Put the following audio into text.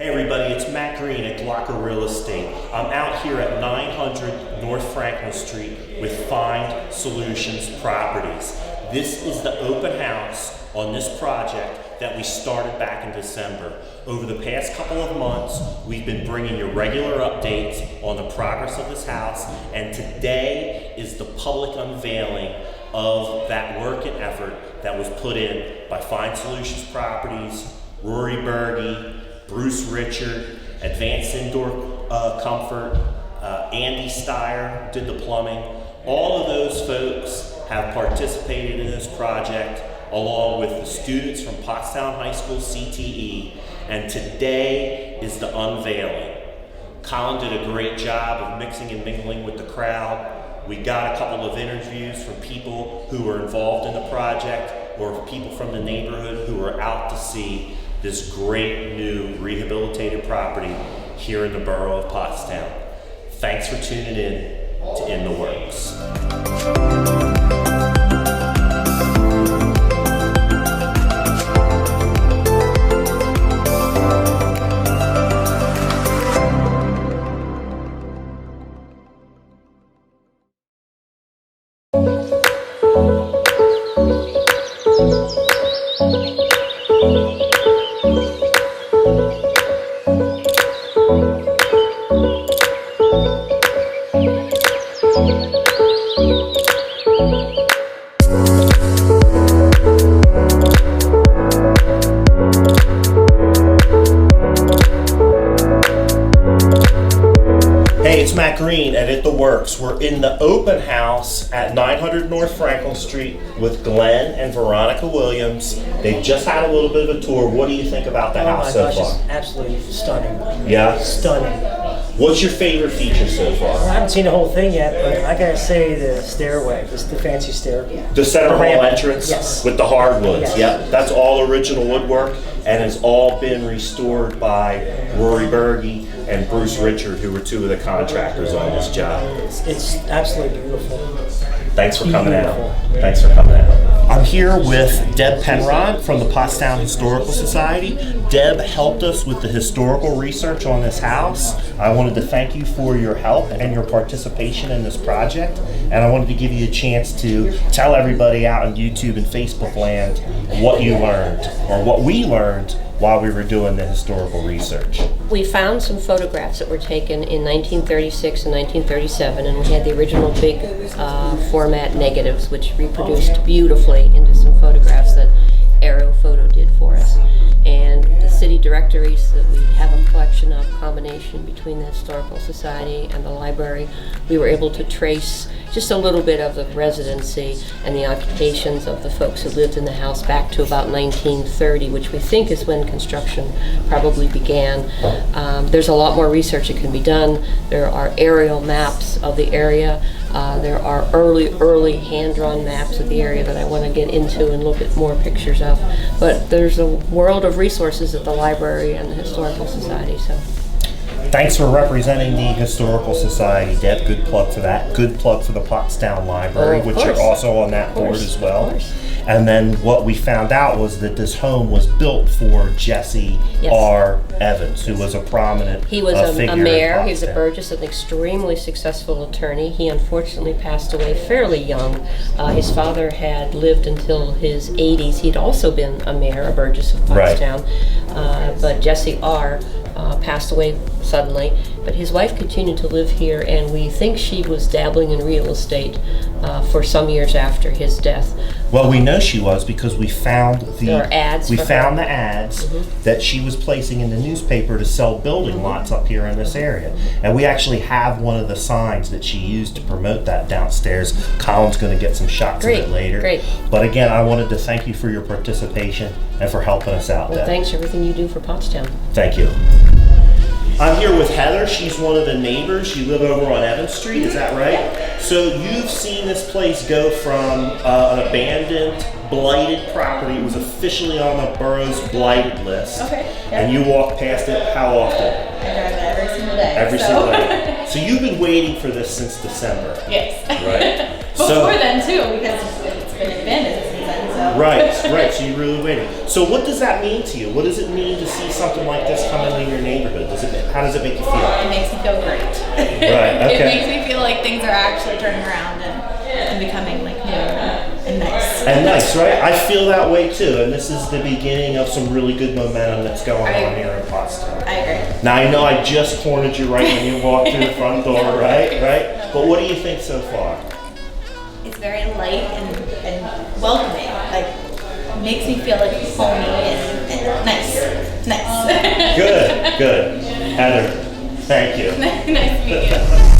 Hey everybody, it's Matt Green at Glocker Real Estate. I'm out here at 900 North Franklin Street with Find Solutions Properties. This is the open house on this project that we started back in December. Over the past couple of months, we've been bringing you regular updates on the progress of this house, and today is the public unveiling of that work and effort that was put in by Find Solutions Properties, Rory Berge, Bruce Richard, Advanced Indoor Comfort, Andy Steyer did the plumbing. All of those folks have participated in this project along with the students from Pottstown High School CTE, and today is the unveiling. Colin did a great job of mixing and mingling with the crowd. We got a couple of interviews from people who were involved in the project or people from the neighborhood who were out to see this great new rehabilitated property here in the borough of Pottstown. Thanks for tuning in to In the Works. It's Matt Green at It The Works. We're in the open house at 900 North Franklin Street with Glenn and Veronica Williams. They've just had a little bit of a tour. What do you think about the house so far? It's absolutely stunning. Yeah? Stunning. What's your favorite feature so far? I haven't seen the whole thing yet, but I gotta say the stairway, the fancy stair. The center hall entrance yes. with the hardwoods. Yes. Yep, that's all original woodwork and has all been restored by Rory Berge and Bruce Richard, who were two of the contractors on this job. It's absolutely beautiful. Thanks for coming out. Thanks for coming out. I'm here with Deb Penrod from the Pottstown Historical Society. Deb helped us with the historical research on this house. I wanted to thank you for your help and your participation in this project, and I wanted to give you a chance to tell everybody out on YouTube and Facebook land what you learned, or what we learned while we were doing the historical research. We found some photographs that were taken in 1936 and 1937, and we had the original big format negatives, which reproduced beautifully into some photographs that Aero Photo did for us. And the city directories that we have a collection of, combination between the Historical Society and the library, we were able to trace just a little bit of the residency and the occupations of the folks who lived in the house back to about 1930, which we think is when construction probably began. There's a lot more research that can be done. There are aerial maps of the area. There are early hand-drawn maps of the area that I want to get into and look at more pictures of. But there's a world of resources at the library and the Historical Society. So. Thanks for representing the Historical Society, Deb. Good plug for that. Good plug for the Pottstown Library, which you're also on that board as well. And then what we found out was that this home was built for Jesse R. Evans, who was a prominent He was figure a mayor. in He was a Burgess, an extremely successful attorney. He unfortunately passed away fairly young. His father had lived until his 80s. He'd also been a mayor, a Burgess of Pottstown. But Jesse R. Passed away suddenly, but his wife continued to live here, and we think she was dabbling in real estate for some years after his death. Well, we know she was because we found the ads. We found the ads that she was placing in the newspaper to sell building lots up here in this area, and we actually have one of the signs that she used to promote that downstairs. Colin's going to get some shots of it later. Great. But again, I wanted to thank you for your participation and for helping us out. Well, thanks for everything you do for Pottstown. Thank you. I'm here with Heather. She's one of the neighbors. You live over on Evans Street, is that right? So you've seen this place go from an abandoned, blighted property. It was officially on the borough's blighted list. Okay. And you walk past it how often? I drive it every single day. Every single day. So you've been waiting for this since December. Yes. Right. Before then too, because it's been abandoned since then. So Right, right. So you really waited. So what does that mean to you? What does it mean to see something like this come into your neighborhood? How does it make you feel? It makes me feel great. Right. It Okay. makes me feel like things are actually turning around and becoming like new and nice. And nice, right? I feel that way too. And this is the beginning of some really good momentum that's going on here in Pottstown. I agree. Now I know I just cornered you right when you walked through the front door, right? Right? But what do you think so far? It's very light and welcoming. Like makes me feel like homey and nice. Nice. Good, good. Heather, thank you. Nice to meet you.